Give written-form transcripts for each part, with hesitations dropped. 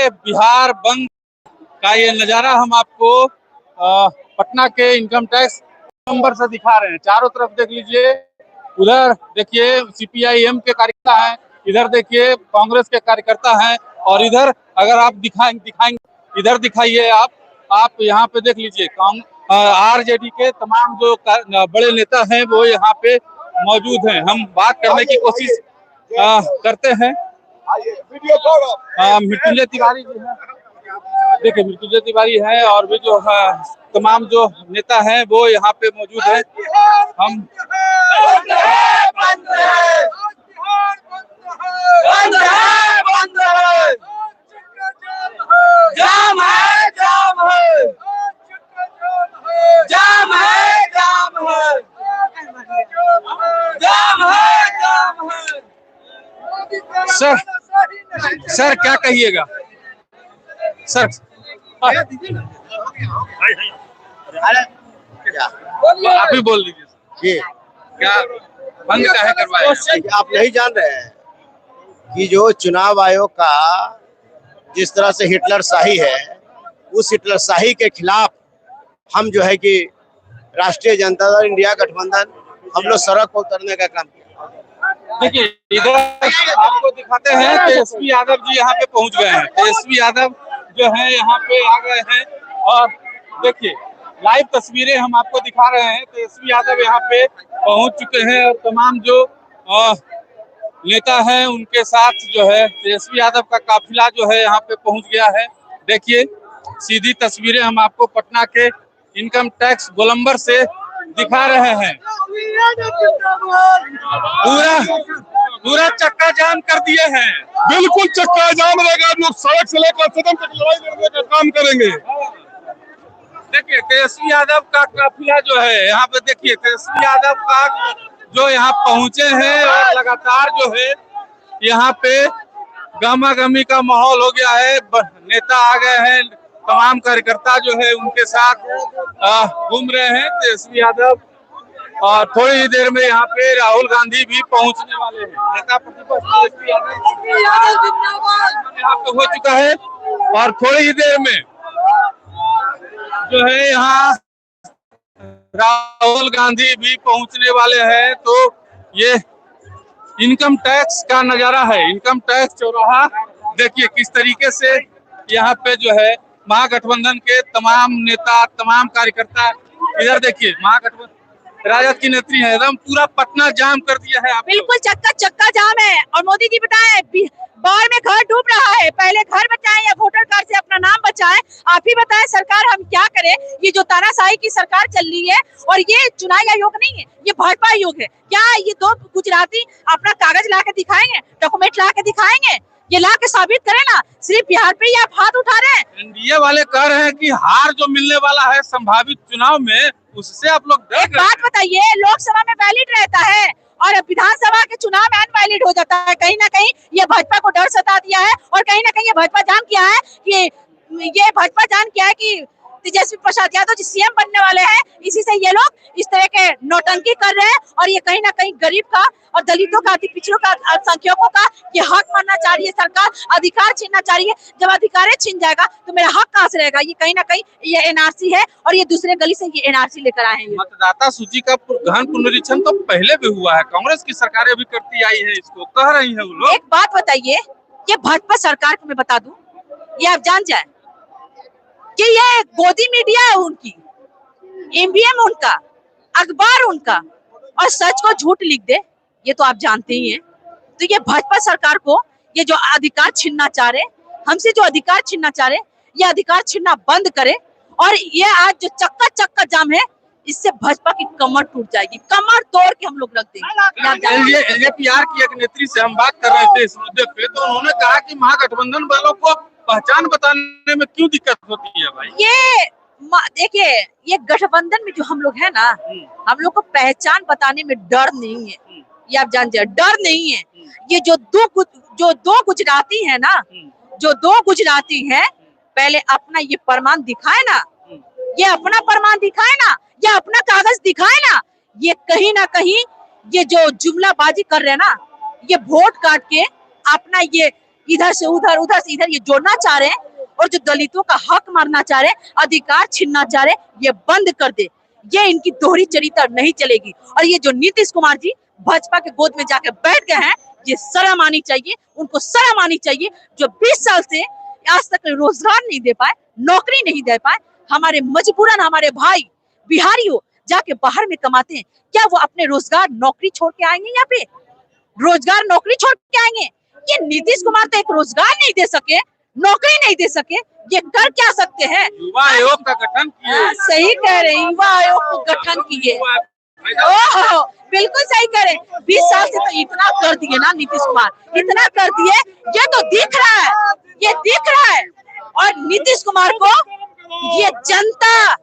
देखिए बिहार बंद का ये नजारा हम आपको पटना के इनकम टैक्स नंबर से दिखा रहे हैं। चारों तरफ देख लीजिए, उधर देखिए सीपीआईएम के कार्यकर्ता हैं, इधर देखिए कांग्रेस के कार्यकर्ता हैं, और इधर अगर आप दिखाएंगे इधर दिखाइए आप यहाँ पे देख लीजिए आरजेडी के तमाम जो बड़े नेता हैं वो यहाँ पे मौजूद हैं। हम बात करने की कोशिश करते हैं। मृत्युंजय तिवारी जी हैं, देखिए मृत्युंजय तिवारी है, और भी जो है तमाम जो नेता हैं वो यहाँ पे मौजूद है। हम जाम है, जाम है, जाम है, जाम है, जाम है, जाम है। सर क्या कहिएगा सर? आप ही बोल दीजिए जी। क्या बंद काहे करवाया? आप नहीं जान रहे हैं कि जो चुनाव आयोग का जिस तरह से हिटलर शाही है, उस हिटलर शाही के खिलाफ हम जो है कि राष्ट्रीय जनता दल इंडिया गठबंधन हम लोग सड़क पर उतरने का काम किया। देखिए इधर आपको दिखाते हैं तेजस्वी यादव जी यहाँ पे पहुंच गए हैं। तेजस्वी यादव जो है यहाँ पे आ गए हैं, और देखिए लाइव तस्वीरें हम आपको दिखा रहे हैं। तेजस्वी यादव यहाँ पे पहुंच चुके हैं, और तमाम जो नेता हैं उनके साथ जो है तेजस्वी यादव का काफिला जो है यहाँ पे पहुंच गया है। देखिए सीधी तस्वीरें हम आपको पटना के इनकम टैक्स गोलंबर से दिखा रहे हैं। पूरा चक्का जाम कर दिए हैं। बिल्कुल चक्का जाम रहेगा। लोग सड़क से लेकर सदन तक लड़ाई लड़ने का काम करेंगे। देखिए तेजस्वी यादव का काफिला जो है यहाँ पे, देखिए तेजस्वी यादव का जो यहाँ पहुंचे हैं, और लगातार जो है यहाँ पे गहमा गहमी का माहौल हो गया है। नेता आ गए हैं, तमाम कार्यकर्ता जो है उनके साथ घूम रहे हैं तेजस्वी यादव, और थोड़ी ही देर में यहाँ पे राहुल गांधी भी पहुंचने वाले हैं। नेता प्रतिपक्ष तेजस्वी यादव यहाँ पे हो चुका है, और थोड़ी ही देर में जो है यहाँ राहुल गांधी भी पहुंचने वाले हैं। तो ये इनकम टैक्स का नजारा है, इनकम टैक्स चौराहा। देखिए किस तरीके से यहाँ पे जो है महागठबंधन के तमाम नेता, तमाम कार्यकर्ता, इधर देखिए महागठबंधन राजद की नेत्री है, एकदम पूरा पटना जाम कर दिया है। बिल्कुल चक्का जाम है। और मोदी जी बताएं बाढ़ में घर डूब रहा है, पहले घर बचाएं या वोटर कार्ड से अपना नाम बचाएं। आप ही बताएं सरकार हम क्या करें? ये जो तानाशाही की सरकार चल रही है, और ये चुनाव आयोग नहीं है, ये भाजपा आयोग है। क्या ये दो गुजराती अपना कागज ला के दिखाएंगे, डॉक्यूमेंट ला के दिखाएंगे? ये ला के साबित करें ना। सिर्फ बिहार पे ही आप हाथ उठा रहे हैं। एनडीए वाले कह रहे हैं कि हार जो मिलने वाला है संभावित चुनाव में, उससे आप लोग एक बात बताइए, लोकसभा में वैलिड रहता है और विधानसभा के चुनाव में अनवैलिड हो जाता है। कहीं ना कहीं ये भाजपा को डर सता दिया है, और कहीं ना कहीं ये भाजपा जान किया है कि तेजस्वी प्रसाद यादव जी सीएम बनने वाले हैं। इसी से ये लोग इस तरह के नौटंकी कर रहे हैं, और ये कहीं ना कहीं गरीब का और दलितों का, अति पिछड़ों का, अल्पसंख्यकों का ये हक मानना चाह रही है सरकार, अधिकार छीनना चाह रही है। जब अधिकार छीन जाएगा तो मेरा हक कहाँ से रहेगा? ये कहीं ना कहीं ये एनआरसी है, और ये दूसरे गली से ये एनआरसी लेकर आए हैं। मतदाता सूची का गहन पुनरीक्षण तो पहले भी हुआ है, कांग्रेस की सरकारें भी करती आई है, इसको कह रही है वो लोग। एक बात बताइए, ये भाजपा सरकार को मैं बता दूं, ये आप जान जाए कि ये गोदी मीडिया है उनकी, ईवीएम उनका, अखबार उनका, और सच को झूठ लिख दे, ये तो आप जानते ही हैं। तो ये भाजपा सरकार को ये जो अधिकार छीनना चाह रहे, हमसे जो अधिकार छीनना चाह रहे, ये अधिकार छीनना बंद करे। और ये आज जो चक्का जाम है, इससे भाजपा की कमर टूट जाएगी, कमर तोड़ के हम लोग रख देंगे। एलजेपीआर की एक नेत्री से हम बात कर रहे थे इस मुद्दे पे, तो उन्होंने कहा कि महागठबंधन वालों को पहचान बताने में क्यों दिक्कत होती है भाई? ये देखिए, ये गठबंधन में जो हम लोग है ना, हम लोग को पहचान बताने में डर नहीं है, ये आप जान जाए, डर नहीं है। ये जो दो गुजराती है ना, जो दो गुजराती है, पहले अपना ये प्रमाण दिखाए ना, ये अपना प्रमाण दिखाए ना, ये अपना कागज दिखाए ना। ये कहीं ना कहीं ये जो जुमलाबाजी कर रहे हैं ना, ये वोट काट के अपना ये इधर से उधर, उधर से इधर ये जोड़ना चाह रहे हैं, और जो दलितों का हक मारना चाह रहे हैं, अधिकार छीनना चाह रहे हैं, ये बंद कर दे। ये इनकी दोहरी चरित्र नहीं चलेगी। और ये जो नीतीश कुमार जी भाजपा के गोद में जाके बैठ गए हैं, ये शर्म आनी चाहिए, उनको शर्म आनी चाहिए। जो 20 साल से आज तक रोजगार नहीं दे पाए, नौकरी नहीं दे पाए, हमारे मजबूरन हमारे भाई बिहारियों जाके बाहर में कमाते हैं, क्या वो अपने रोजगार नौकरी छोड़ के आएंगे? यहाँ पे रोजगार नौकरी छोड़ के आएंगे? ये नीतीश कुमार तो एक रोजगार नहीं दे सके, नौकरी नहीं दे सके, ये कर क्या सकते हैं? युवा आयोग का गठन किए। सही कह रहे हैं, युवा आयोग को गठन किए। ओह, बिल्कुल सही कह रहे हैं। 20 साल से तो इतना कर दिए ना नीतीश कुमार, इतना कर दिए, ये तो दिख रहा है, ये दिख रहा है। और नीतीश कुमार को ये जनता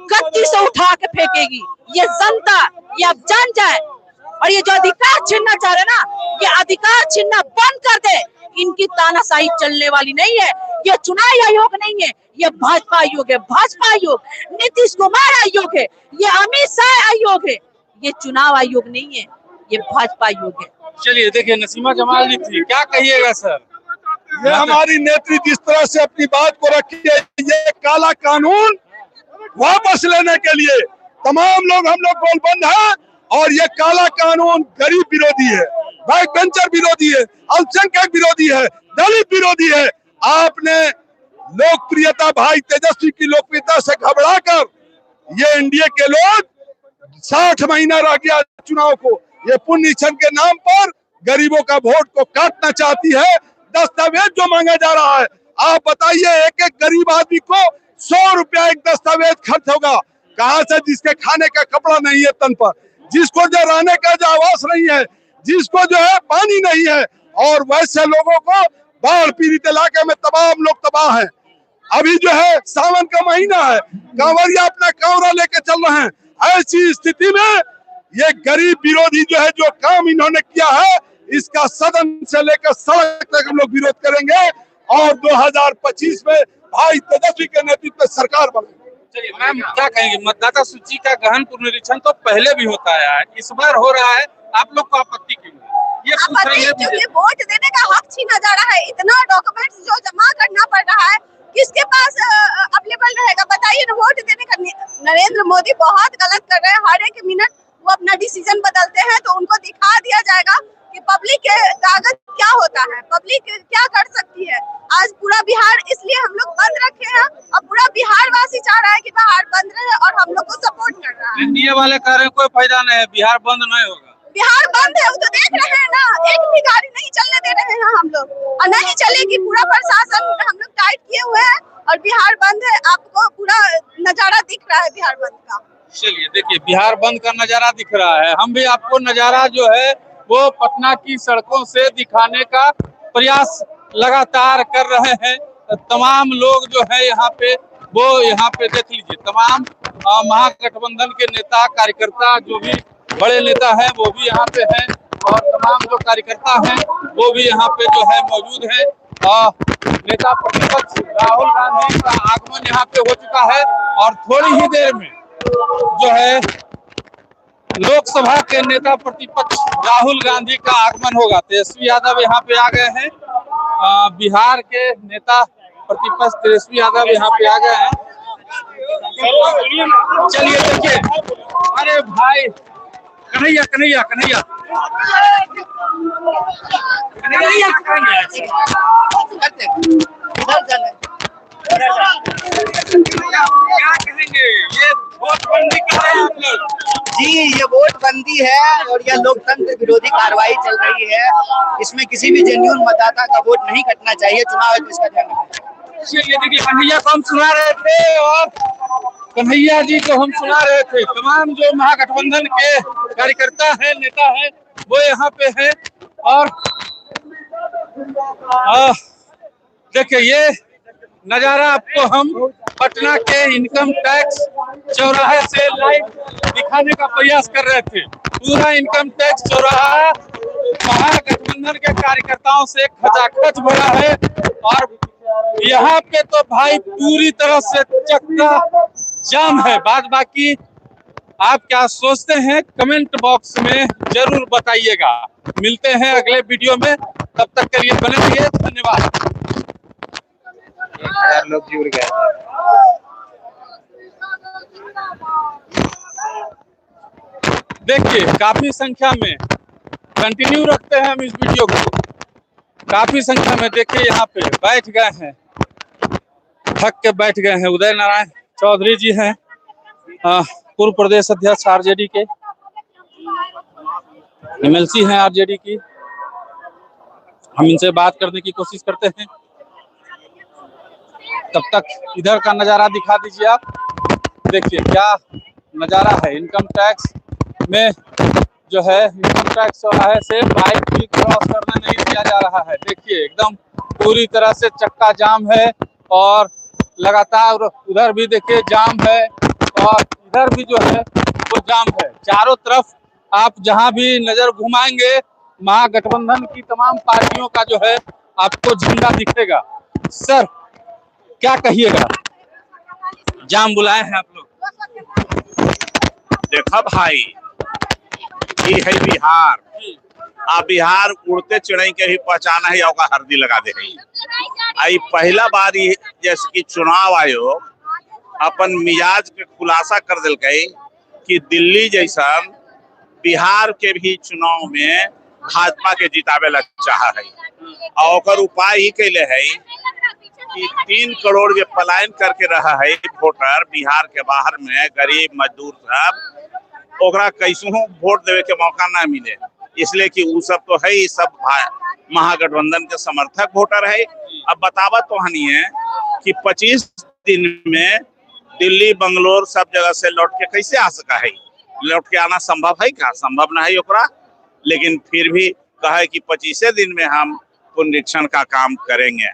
गद्दी से उठा के फेंकेगी, ये जनता, ये आप जान जाए। और ये जो अधिकार छीनना चाह रहे ना, ये अधिकार छीनना बंद कर दे। इनकी तानाशाही चलने वाली नहीं है। ये चुनाव आयोग नहीं है, ये भाजपा आयोग है, भाजपा आयोग, नीतीश कुमार आयोग है, ये अमित शाह आयोग है, ये चुनाव आयोग नहीं है, ये भाजपा आयोग है। चलिए देखिए, नसीमा जमाल जी थी, क्या कहिएगा सर? ये हमारी नेत्री जिस तरह से अपनी बात को रखी है, ये काला कानून वापस लेने के लिए तमाम लोग, हम लोग गोलबंद है। और ये काला कानून गरीब विरोधी है, बैक बेंचर विरोधी है, अल्पसंख्यक विरोधी है, दलित विरोधी है। आपने लोकप्रियता, भाई तेजस्वी की लोकप्रियता से घबराकर ये एनडीए के लोग 60 महीना रह गया चुनाव को, ये पुण्यक्षण के नाम पर गरीबों का वोट को काटना चाहती है। दस्तावेज जो मांगा जा रहा है, आप बताइए, एक एक गरीब आदमी को 100 रुपया एक दस्तावेज खर्च होगा कहाँ से? जिसके खाने का कपड़ा नहीं है तन पर, जिसको जो रहने का जो आवास नहीं है, जिसको जो है पानी नहीं है, और वैसे लोगों को बाढ़ पीड़ित इलाके में तमाम लोग तबाह हैं। अभी जो है सावन का महीना है, कांवरिया अपना कांवरा लेके चल रहे हैं। ऐसी स्थिति में ये गरीब विरोधी जो है, जो काम इन्होंने किया है, इसका सदन से लेकर सड़क तक हम लोग विरोध करेंगे और 2025 में भाई तेजस्वी के नेतृत्व में सरकार बनेगी। चलिए मैम, क्या कहेंगे? मतदाता सूची का गहन पुनरीक्षण तो पहले भी होता है, इस बार हो रहा है, आप लोग को आपत्ति क्यों है? ये पूछ रहे हैं मुझे। वोट देने का हक छीना जा रहा है, इतना डॉक्यूमेंट्स जो जमा करना पड़ रहा है, किसके पास अवेलेबल रहेगा? बताइए ना। वोट देने का नरेंद्र मोदी बहुत गलत कर रहे हैं। हर एक मिनट वो अपना डिसीजन बदलते हैं, तो उनको दिखा दिया जाएगा कि पब्लिक के कागज क्या होता है, पब्लिक क्या कर सकती है। आज पूरा बिहार इसलिए हम लोग बंद रखे हैं, और पूरा बिहार वासी चाह रहा है कि बिहार बंद रहे, और हम लोग को सपोर्ट कर रहा है। एनडीए वाले कह रहे हैं कोई फायदा नहीं है, बिहार बंद नहीं होगा। बिहार बंद है, वो तो देख रहे हैं ना, एक भी गाड़ी नहीं चलने दे रहे हैं हम लोग, और नहीं चलेगी। पूरा प्रशासन हम लोग टाइट किए हुए हैं, और बिहार बंद है। आपको पूरा नजारा दिख रहा है बिहार बंद का। चलिए देखिए, बिहार बंद का नजारा दिख रहा है, हम भी आपको नजारा जो है वो पटना की सड़कों से दिखाने का प्रयास लगातार कर रहे हैं। तमाम लोग जो है यहाँ पे, वो यहाँ पे देख लीजिए, तमाम महागठबंधन के नेता कार्यकर्ता, जो भी बड़े नेता हैं वो भी यहाँ पे हैं, और तमाम जो कार्यकर्ता हैं वो भी यहाँ पे जो है मौजूद हैं। नेता प्रतिपक्ष राहुल गांधी का आगमन यहाँ पे हो चुका है, और थोड़ी ही देर में जो है लोकसभा के नेता प्रतिपक्ष राहुल गांधी का आगमन होगा। तेजस्वी यादव यहाँ पे आ गए हैं, बिहार के नेता प्रतिपक्ष तेजस्वी यादव यहाँ पे आ गए हैं। चलिए देखिए, अरे भाई कन्हैया कन्हैया कन्हैया क्या कहेंगे? ये वोटबंदी कर रहे हैं आप लोग? जी, ये वोटबंदी है और यह लोकतंत्र विरोधी कार्रवाई चल रही है। इसमें किसी भी जेन्युइन मतदाता का वोट नहीं कटना चाहिए। चुनाव आयोग इसका ध्यान रखें। ये देखिए, कन्हैया को हम सुना रहे थे, और कन्हैया जी को हम सुना रहे थे। तमाम जो महागठबंधन के कार्यकर्ता है, नेता है, वो यहाँ पे है। और देखिए, ये नजारा आपको हम पटना के इनकम टैक्स चौराहे से लाइव दिखाने का प्रयास कर रहे थे। पूरा इनकम टैक्स चौराहा महागठबंधन के कार्यकर्ताओं से खचाखच भरा है, और यहाँ पे तो भाई पूरी तरह से चक्का जाम है। बाद बाकी आप क्या सोचते हैं कमेंट बॉक्स में जरूर बताइएगा। मिलते हैं अगले वीडियो में। तब तक के लिए बने रहिए, धन्यवाद। 1000 लोग जुड़ गए। देखिए काफी संख्या में कंटिन्यू रखते हैं हम इस वीडियो को। काफी संख्या में देखिए यहाँ पे बैठ गए हैं, थक के बैठ गए हैं। उदय नारायण चौधरी जी हैं, पूर्व प्रदेश अध्यक्ष आरजेडी के, एमएलसी हैं आरजेडी की। हम इनसे बात करने की कोशिश करते हैं। तब तक इधर का नजारा दिखा दीजिए आप। देखिए क्या नजारा है। इनकम टैक्स में जो है, इनकम टैक्स चौराहे से बाइक भी क्रॉस करने नहीं दिया जा रहा है। देखिए एकदम पूरी तरह से चक्का जाम है और लगातार उधर भी देखिए जाम है और इधर भी जो है वो जाम है। चारों तरफ आप जहां भी नजर घुमाएंगे महागठबंधन की तमाम पार्टियों का जो है आपको झंडा दिखेगा। सर क्या कहिएगा, जाम बुलाए हैं आप लोग? देखा भाई, ये है बिहार। आप बिहार उड़ते चिड़ई के ही पहचाना है, ओका हल्दी लगा दे है। आई पहला बार ये जैसे कि चुनाव आयोग अपन मिजाज के खुलासा कर दिल कि दिल्ली जैसा बिहार के भी चुनाव में भाजपा के जितावे ला चाह है। और ओकर उपाय ही कैले है कि 3 करोड़ जो पलायन करके रहा है वोटर बिहार के बाहर में, गरीब मजदूर सब, ओकरा कैसहू वोट देवे के मौका ना मिले, इसलिए कि वो सब तो है ही सब महागठबंधन के समर्थक वोटर है। अब बतावा तो हनी है कि 25 दिन में दिल्ली बंगलोर सब जगह से लौट के कैसे आ सका है? लौट के आना संभव है क्या? संभव ना है ओकरा। लेकिन फिर भी कहे कि 25 दिन में हम पुनरीक्षण का काम करेंगे।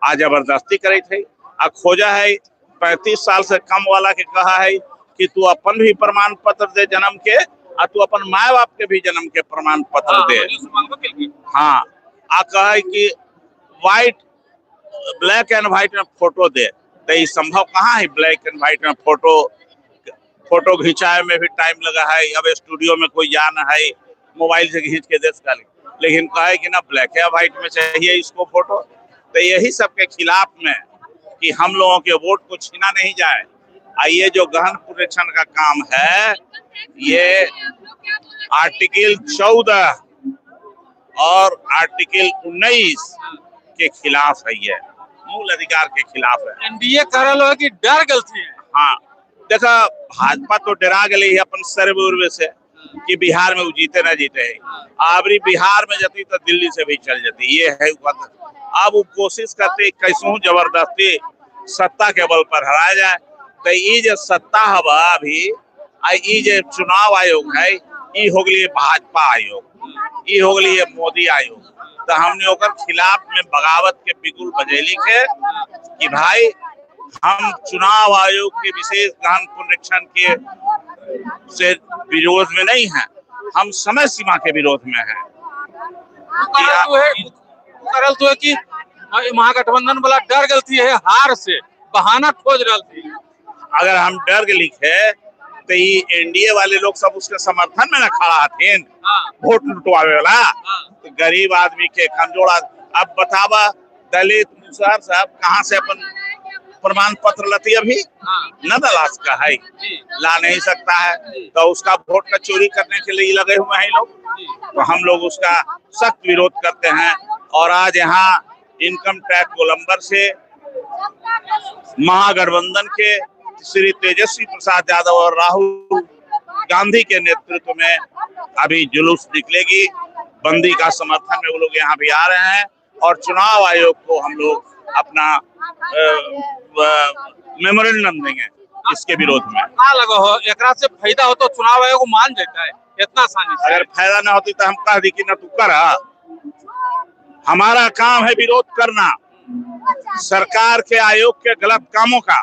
आज जबरदस्ती करे थे। अब खोजा है 35 साल से कम वाला के कहा है कि तू अपन भी प्रमाण पत्र दे जन्म के, और तू अपन माँ बाप के भी जन्म के प्रमाण पत्र दे। हाँ, आ कहे कि व्हाइट ब्लैक एंड व्हाइट में फोटो दे। तो ये संभव कहाँ है? ब्लैक एंड व्हाइट में फोटो खिंचाए में भी टाइम लगा है। अब स्टूडियो में कोई जाना है, मोबाइल से खींच के दे सका, लेकिन कहे कि ना ब्लैक या व्हाइट में चाहिए इसको फोटो। तो यही सब के खिलाफ में कि हम लोगों के वोट को छीना नहीं जाए। ये जो गहन पुनरीक्षण का काम है, ये आर्टिकल 14 और आर्टिकल 19 के खिलाफ है, ये मूल अधिकार के खिलाफ है। एनडीए कह रहा है कि डर गलती है। हाँ, देखा भाजपा तो डरा गई है अपन सर्वे उर्वे से कि बिहार में वो जीते ना जीते है। आबरी बिहार में जाती तो दिल्ली से भी चल जाती, ये है। अब वो कोशिश करते कैसहू जबरदस्ती सत्ता के बल पर हराया जाए। तो ये जो सत्ता हवा अभी, ये जो चुनाव आयोग है, ये हो गई भाजपा आयोग, ये हो गई मोदी आयोग। तो हमने ओकर खिलाफ में बगावत के बिगुल बजैली के कि भाई हम चुनाव आयोग के विशेष गहन पुनरीक्षण के से विरोध में नहीं है, हम समय सीमा के विरोध में है। करल तो है कि महागठबंधन वाला डर गलती है, हार से बहाना खोज रहा थी। अगर हम डर के लिखे तो ये एनडीए वाले लोग सब उसके समर्थन में न खड़ा थे, वोट लुटवावे वाला। तो गरीब आदमी के कमजोर अब बतावा दलित मुसहर साहब कहाँ से अपन प्रमाण पत्र लती अभी न दलास का है, ला नहीं सकता है। तो उसका वोट का चोरी करने के लिए लगे हुए हैं लोग। तो हम लोग उसका सख्त विरोध करते हैं। और आज यहाँ इनकम टैक्स गोलंबर से महागठबंधन के श्री तेजस्वी प्रसाद यादव और राहुल गांधी के नेतृत्व में अभी जुलूस निकलेगी। बंदी का समर्थन में वो लोग यहाँ भी आ रहे हैं और चुनाव आयोग को हम लोग अपना मेमोरेंडम देंगे इसके विरोध में। लगा हो एकरा से फायदा हो तो चुनाव आयोग मान जाता है इतना आसानी से। अगर फायदा ना होती तो हम कह दी कि ना तू कर। हमारा काम है विरोध करना सरकार के आयोग के गलत कामों का,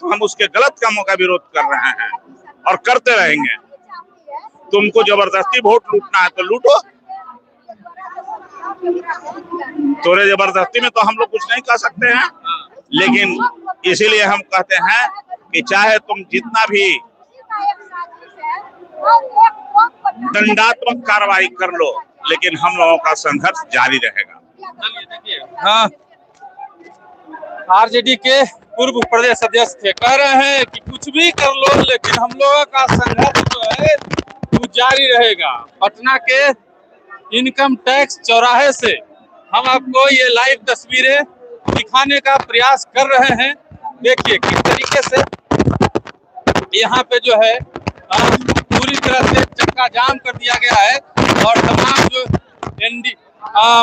तो हम उसके गलत कामों का विरोध कर रहे हैं और करते रहेंगे। तुमको जबरदस्ती वोट लूटना है तो लूटो, तोरे जबरदस्ती में तो हम लोग कुछ नहीं कर सकते हैं। लेकिन इसीलिए हम कहते हैं कि चाहे तुम जितना भी दंडात्मक कार्रवाई कर लो, लेकिन हम लोगों का संघर्ष जारी रहेगा। हाँ, आरजेडी के पूर्व प्रदेश अध्यक्ष थे, कह रहे हैं कि कुछ भी कर लो लेकिन हम लोगों का संघर्ष जो है वो जारी रहेगा। पटना के इनकम टैक्स चौराहे से हम आपको ये लाइव तस्वीरें दिखाने का प्रयास कर रहे हैं। देखिए किस तरीके से यहाँ पे जो है पूरी तरह से चक्का जाम कर दिया गया है और तमाम जो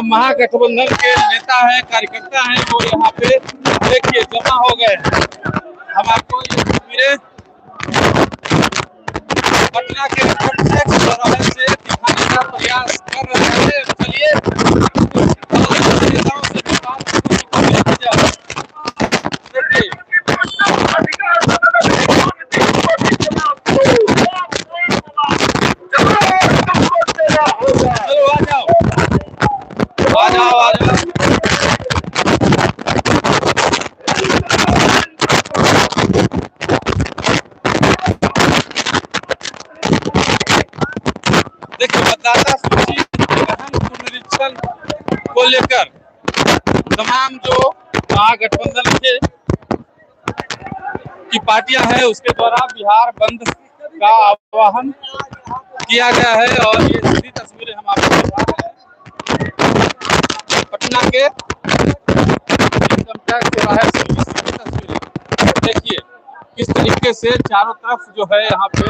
महागठबंधन के नेता हैं, कार्यकर्ता हैं, वो यहाँ पे देखिए जमा हो गए हैं। हम आपको ये तस्वीरें पटना के इनकम टैक्स चौराहे से दिखाने का प्रयास कर रहे हैं। चलिए नेताओं से भी बात की जाए। देखिए आ जाओ। देखिए मतदाता सूची गहन पुनरीक्षण को लेकर तमाम जो महागठबंधन के की पार्टियां हैं उसके द्वारा बिहार बंद का आह्वान किया गया है और ये सीधी तस्वीरें हम आपको दिखा रहे हैं पटना के इनकम टैक्स चौराहे से। सीधी तस्वीरें देखिए किस तरीके से चारों तरफ जो है यहाँ पे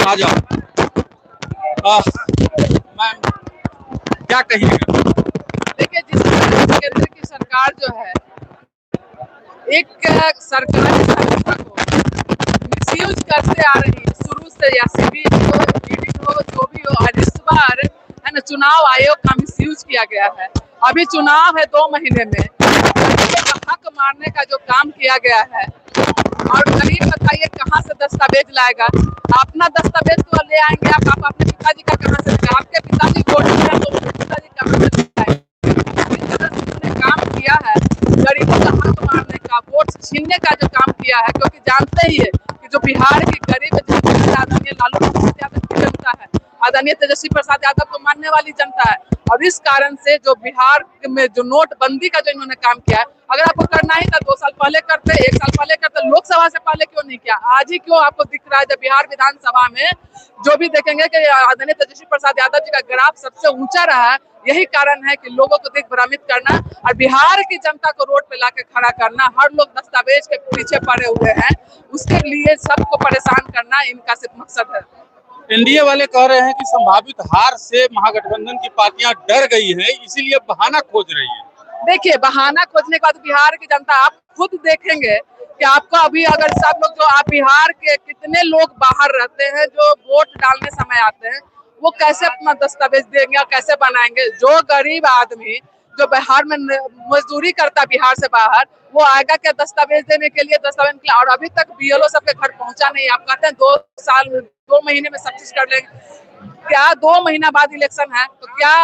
आ जाओ। मैम क्या कहिएगा? देखिए जिस तरह से केंद्र की सरकार जो है एक सरकारी संस्था को मिसयूज करते आ रही है शुरू से, या सिविल हो, ईडी हो, जो भी हो। इस बार है ना चुनाव आयोग का मिसयूज किया गया है। अभी चुनाव है 2 महीने में, हक मारने का जो काम किया गया है। और गरीब बताइए कहाँ से दस्तावेज लाएगा? अपना दस्तावेज तो ले आएंगे आप अपने पिताजी का कहाँ से? आपके पिताजी वोट दिया तो पिताजी कहाँ से लाएंगे? काम किया है गरीबों का हक मारने का, वोट छीनने का जो काम किया है, क्योंकि जानते ही है कि जो बिहार की गरीब जनता आदरणीय लालू प्रसाद यादव की जनता है, आदरणीय तेजस्वी प्रसाद यादव को मानने वाली जनता है। और इस कारण से जो बिहार में जो नोटबंदी का जो इन्होंने काम किया है, अगर आपको करना ही था 2 साल पहले करते, 1 साल पहले करते, लोकसभा से पहले क्यों नहीं किया? आज ही क्यों आपको दिख रहा है? जब बिहार विधानसभा में जो भी देखेंगे कि आदरणीय तेजस्वी प्रसाद यादव जी का ग्राफ सबसे ऊंचा रहा है। यही कारण है कि लोगों को दिग्भ्रमित करना और बिहार की जनता को रोड पे लाके खड़ा करना। हर लोग दस्तावेज के पीछे पड़े हुए हैं, उसके लिए सबको परेशान करना इनका सिर्फ मकसद है। एनडीए वाले कह रहे हैं कि संभावित हार से महागठबंधन की पार्टियां डर गई हैं, इसीलिए बहाना खोज रही है। देखिए बहाना खोजने के बाद बिहार की जनता आप खुद देखेंगे कि आपको अभी अगर सब लोग जो आप बिहार के कितने लोग बाहर रहते हैं जो वोट डालने समय आते हैं, वो कैसे अपना दस्तावेज देंगे और कैसे बनाएंगे? जो गरीब आदमी जो बिहार में मजदूरी करता बिहार से बाहर, वो आएगा क्या दस्तावेज देने के लिए? दस्तावेज के लिए। और अभी तक बीएलओ सबके घर पहुंचा नहीं। आप कहते हैं 2 महीने में सब चीज कर लेंगे। क्या 2 महीना बाद इलेक्शन है तो क्या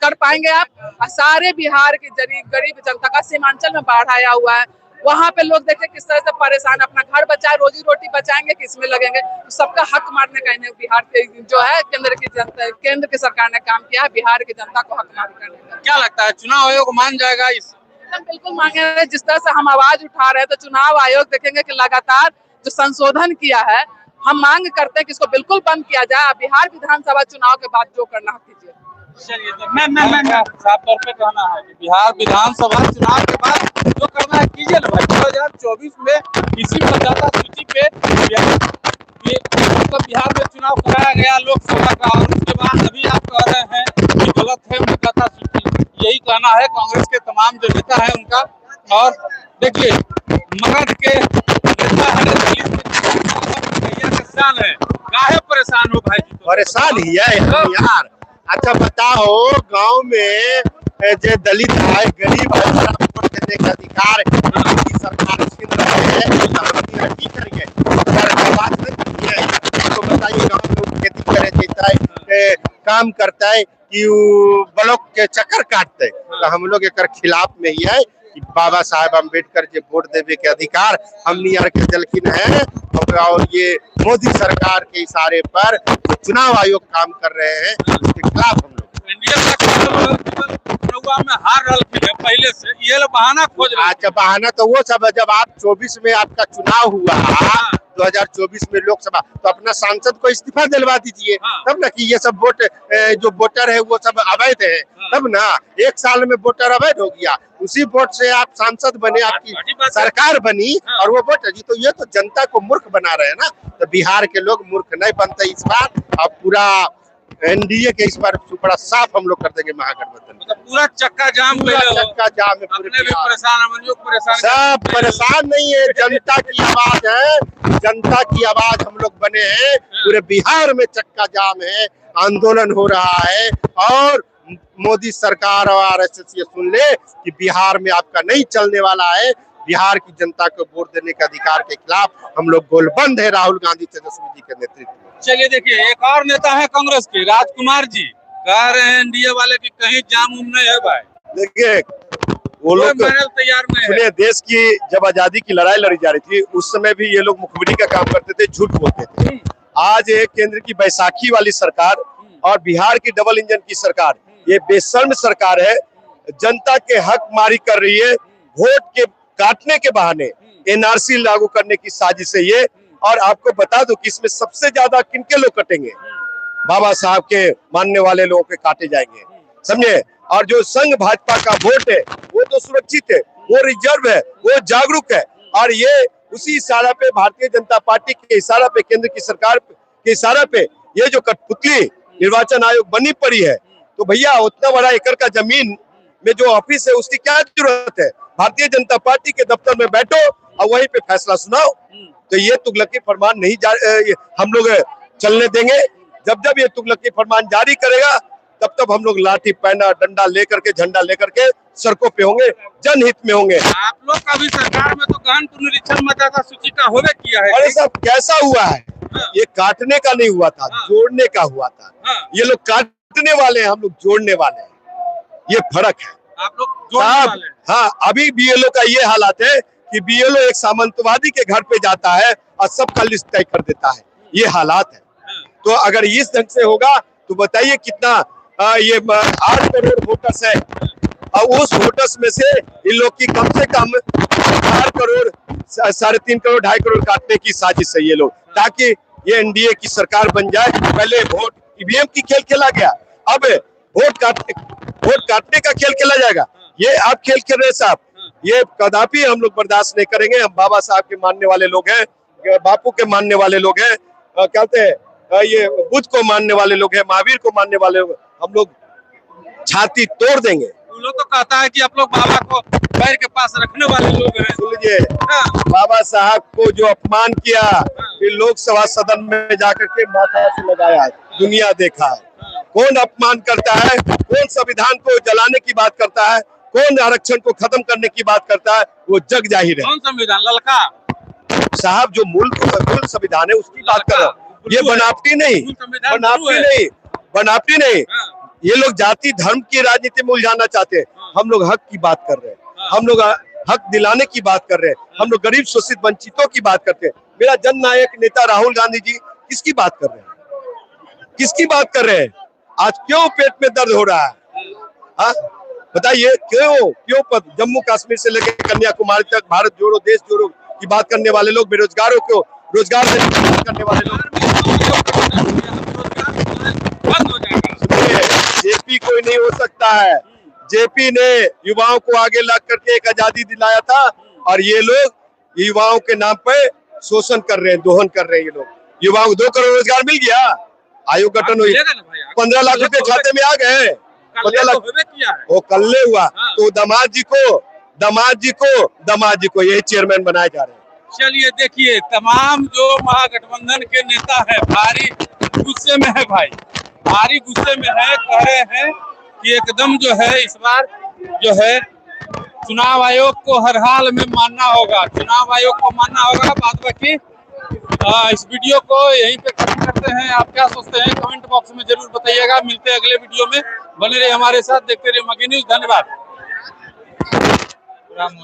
कर पाएंगे आप? सारे बिहार की गरीब जनता का सीमांचल में बाढ़ आया हुआ है, वहाँ पे लोग देखे किस तरह से परेशान, अपना घर बचाए, रोजी रोटी बचाएंगे, किसमें लगेंगे? तो सबका हक मारने का इन्हें बिहार के जो है केंद्र की सरकार ने काम किया है बिहार की जनता को हक मार करने का। क्या लगता है चुनाव आयोग मान जाएगा इस? बिल्कुल मांगे। जिस तरह से हम आवाज उठा रहे हैं तो चुनाव आयोग देखेंगे कि लगातार जो संशोधन किया है, हम मांग करते हैं कि इसको बिल्कुल बंद किया जाए। बिहार विधानसभा चुनाव के बाद जो करना कीजिए। साफ तौर पे कहना है कि बिहार विधानसभा चुनाव के बाद जो करना है कीजिए ना भाई। 2024 में इसी मतदाता सूची पे बिहार में चुनाव कराया गया लोकसभा का, और उसके बाद अभी आप कह रहे हैं कि गलत है मतदाता सूची। यही कहना है कांग्रेस के तमाम जो नेता है उनका। और देखिए मगध के नेता है, काहे परेशान हो भाई? परेशान ही है यार। अच्छा बताओ, गांव में जो दलित है, गरीब है, वोट देने का अधिकार की सरकार छीन रही है, की करेंगे? तो बताइए, गांव में खेती करे देता है, काम करता है कि ब्लॉक के चक्कर काटते हैं। तो हम लोग एक खिलाफ में ही है कि बाबा साहेब अम्बेडकर जे वोट देवे के अधिकार हमनी यार के दिलखिन है, और ये मोदी सरकार के इशारे पर जो चुनाव आयोग काम कर रहे हैं उसके खिलाफ हम लोग में हार रहे पहले से, ये लोग बहाना खोज रहे हैं। अच्छा, बहाना तो वो सब है, जब आप 24 में आपका चुनाव हुआ 2024 में लोकसभा, तो अपना सांसद को इस्तीफा दिलवा दीजिए, तब ना कि ये सब वोट जो वोटर है वो सब अवैध है, तब ना 1 साल में वोटर अवैध हो गया, उसी वोट से आप सांसद बने, आपकी सरकार बनी और वो वोटर जी, तो ये तो जनता को मूर्ख बना रहे हैं ना। तो बिहार के लोग मूर्ख नहीं बनते इस बार, और पूरा एनडीए के इस बार बड़ा साफ हम लोग कर देंगे महागठबंधन। मतलब पूरा चक्का जाम है, चक्का जाम है, अपने भी परेशान, सब परेशान नहीं है, जनता की आवाज है, जनता की आवाज हम लोग बने हैं, पूरे बिहार में चक्का जाम है, आंदोलन हो रहा है, और मोदी सरकार और आरएसएस ये सुन ले कि बिहार में आपका नहीं चलने वाला है, बिहार की जनता को वोट देने के अधिकार के खिलाफ हम लोग गोलबंद है राहुल गांधी तेजस्वी जी के नेतृत्व में। चलिए देखिए, एक और नेता है कांग्रेस के, राजकुमार जी, कह रहे हैं एनडीए वाले की कहीं जाम उम नहीं है भाई। देखिए, वो लोग तैयार में है। देश की जब आजादी की लड़ाई लड़ी जा रही थी उस समय भी ये लोग मुखबिरी का काम करते थे, झूठ बोलते थे। आज एक केंद्र की बैसाखी वाली सरकार और बिहार की डबल इंजन की सरकार, ये बेशर्म सरकार है, जनता के हक मारी कर रही है, वोट के काटने के बहाने एनआरसी लागू करने की साजिश है ये। और आपको बता दूं कि इसमें सबसे ज्यादा किनके लोग कटेंगे, बाबा साहब के मानने वाले लोगों के काटे जाएंगे, समझे। और जो संघ भाजपा का वोट है वो तो सुरक्षित है, वो रिजर्व है, वो जागरूक है, और ये उसी इशारा पे भारतीय जनता पार्टी के इशारा पे, केंद्र की सरकार के इशारा पे ये जो कठपुतली निर्वाचन आयोग बनी पड़ी है, तो भैया उतना बड़ा एकड़ का जमीन में जो ऑफिस है उसकी क्या जरूरत है। भारतीय जनता पार्टी के दफ्तर में बैठो और वहीं पे फैसला सुनाओ। तो ये तुगलकी फरमान नहीं हम लोग चलने देंगे। जब जब ये तुगलकी फरमान जारी करेगा तब तब हम लोग लाठी पैना डंडा लेकर के, झंडा लेकर के सड़कों पे होंगे, जनहित में होंगे। आप लोग का भी सरकार में तो गहन पुनरीक्षण मतदाता सूची का होवे किया है। अरे साहब, कैसा हुआ है, ये काटने का नहीं हुआ था, जोड़ने का हुआ था। ये लोग काटने वाले हैं, हम लोग जोड़ने वाले हैं, ये फर्क है। आप लोग जोड़ने वाले हैं। हाँ, अभी बीएलओ का ये हालात है कि बीएलओ एक सामंतवादी के घर पे जाता है और सबका लिस्ट तय कर देता है, ये हालात है। तो अगर इस ढंग से होगा तो बताइए कितना ये 8 करोड़ वोटर्स है, और उस वोटर्स में से इन लोग की कम से कम 4 करोड़ 3.5 करोड़ 2.5 करोड़ काटने की साजिश है ये लोग, ताकि ये एनडीए की सरकार बन जाए। पहले वोट ईवीएम की खेल खेला गया, अब वोट काटने का खेल खेला जाएगा। ये आप खेल खेल रहे साहब, ये कदापि हम लोग बर्दाश्त नहीं करेंगे। हम बाबा साहब के मानने वाले लोग हैं, बापू के मानने वाले लोग हैं, कहते हैं ये बुद्ध को मानने वाले लोग हैं, महावीर को मानने वाले लोग, हम लोग छाती तोड़ देंगे। वो लोग तो कहता है कि आप लोग बाबा को पैर के पास रखने वाले लोग हैं। सुन लीजिए, बाबा साहब को जो अपमान किया, फिर लोकसभा सदन में जाकर के माथा से लगाया, दुनिया देखा है। कौन अपमान करता है, कौन संविधान को जलाने की बात करता है, कौन आरक्षण को खत्म करने की बात करता है, वो जग जाहिर है। कौन संविधान? ललका साहब, जो मूल संविधान है उसकी बात कर रहा हूँ, ये बनावटी नहीं, बनावटी नहीं। ये लोग जाति धर्म की राजनीति में उलझाना चाहते हैं, हम लोग हक की बात कर रहे हैं, हम लोग हक दिलाने की बात कर रहे हैं, हम लोग गरीब शोषित वंचितों की बात करते हैं। मेरा जननायक नेता राहुल गांधी जी किसकी बात कर रहे हैं, किसकी बात कर रहे हैं? आज क्यों पेट में दर्द हो रहा है, हाँ बताइए, क्यों जम्मू कश्मीर से लेकर कन्याकुमारी तक भारत जोड़ो देश जोड़ो की बात करने वाले लोग बेरोजगारों को रोजगार देने की बात करने वाले लोग, जेपी कोई नहीं हो सकता है। जेपी ने युवाओं को आगे ला करके एक आजादी दिलाया था, और ये लोग युवाओं के नाम पे शोषण कर रहे हैं, दोहन कर रहे हैं। ये लोग युवाओं को 2 करोड़ रोजगार मिल गया, आयु गठन हुई, 15 लाख रुपए खाते में आ गए, 15 लाख वो कल्ले हुआ। तो दामाद जी को यही चेयरमैन बनाए जा रहे हैं। चलिए देखिए, तमाम जो महागठबंधन के नेता है भारी गुस्से में है भाई, भारी गुस्से में है। कह रहे हैं कि एकदम जो है इस बार जो है चुनाव आयोग को हर हाल में मानना होगा, चुनाव आयोग को मानना होगा। बाद बाकी इस वीडियो को यहीं पे खत्म करते हैं। आप क्या सोचते हैं कमेंट बॉक्स में जरूर बताइएगा। मिलते हैं अगले वीडियो में, बने रहिए हमारे साथ, देखते रहिए मगही न्यूज़। धन्यवाद। राम